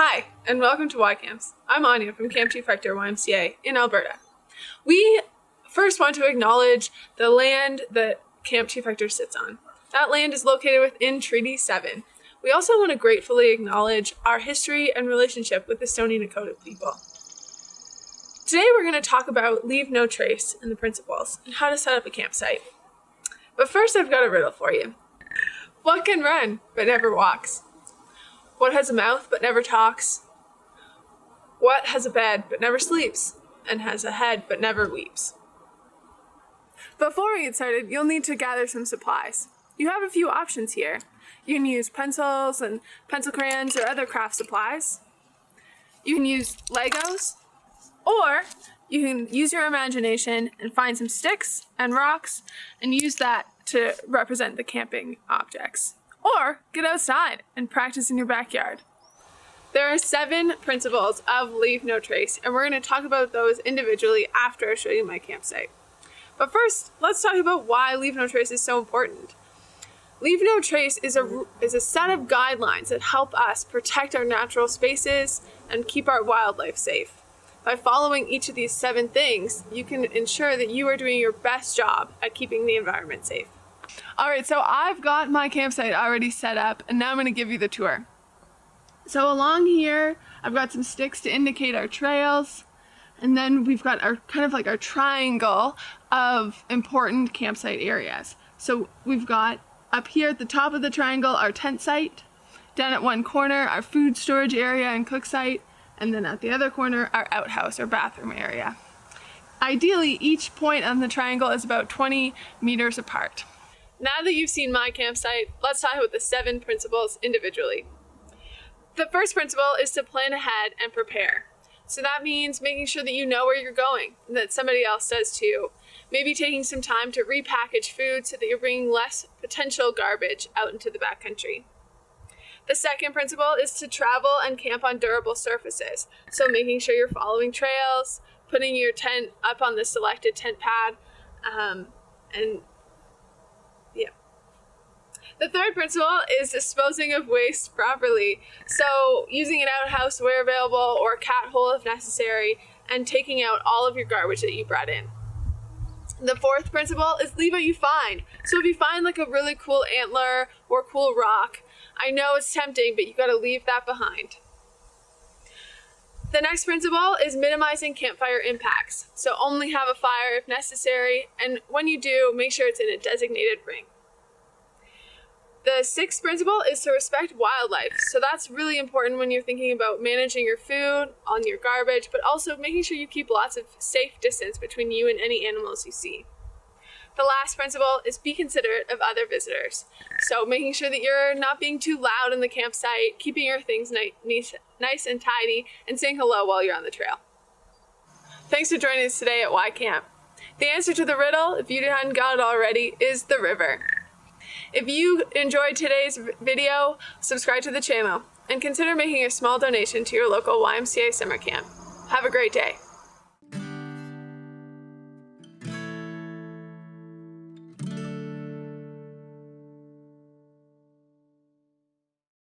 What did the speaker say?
Hi, and welcome to YCamps. I'm Anya from Camp Chief Rector YMCA in Alberta. We first want to acknowledge the land that Camp Chief Rector sits on. That land is located within Treaty 7. We also want to gratefully acknowledge our history and relationship with the Stoney Nakoda people. Today we're going to talk about leave no trace and the principles and how to set up a campsite. But first I've got a riddle for you. What can run but never walks? What has a mouth but never talks? What has a bed but never sleeps? And has a head but never weeps? Before we get started, you'll need to gather some supplies. You have a few options here. You can use pencils and pencil crayons or other craft supplies. You can use Legos, or you can use your imagination and find some sticks and rocks and use that to represent the camping objects. Or get outside and practice in your backyard. There are 7 principles of leave no trace, and we're going to talk about those individually after I show you my campsite. But first, let's talk about why leave no trace is so important. Leave no trace is a set of guidelines that help us protect our natural spaces and keep our wildlife safe. By following each of these 7 things, you can ensure that you are doing your best job at keeping the environment safe. Alright, so I've got my campsite already set up, and now I'm going to give you the tour. So along here, I've got some sticks to indicate our trails, and then we've got our our triangle of important campsite areas. So we've got up here at the top of the triangle our tent site, down at one corner our food storage area and cook site, and then at the other corner our outhouse or bathroom area. Ideally, each point on the triangle is about 20 meters apart. Now that you've seen my campsite, let's talk about the 7 principles individually. The first principle is to plan ahead and prepare. So that means making sure that you know where you're going and that somebody else does too. Maybe taking some time to repackage food so that you're bringing less potential garbage out into the backcountry. The second principle is to travel and camp on durable surfaces. So making sure you're following trails, putting your tent up on the selected tent pad, The third principle is disposing of waste properly. So using an outhouse where available or a cat hole if necessary, and taking out all of your garbage that you brought in. The fourth principle is leave what you find. So if you find like a really cool antler or cool rock, I know it's tempting, but you gotta leave that behind. The next principle is minimizing campfire impacts. So only have a fire if necessary, and when you do, make sure it's in a designated ring. The sixth principle is to respect wildlife. So that's really important when you're thinking about managing your food, on your garbage, but also making sure you keep lots of safe distance between you and any animals you see. The last principle is be considerate of other visitors. So making sure that you're not being too loud in the campsite, keeping your things nice and tidy, and saying hello while you're on the trail. Thanks for joining us today at YCamp. The answer to the riddle, if you hadn't got it already, is the river. If you enjoyed today's video, subscribe to the channel and consider making a small donation to your local YMCA summer camp. Have a great day.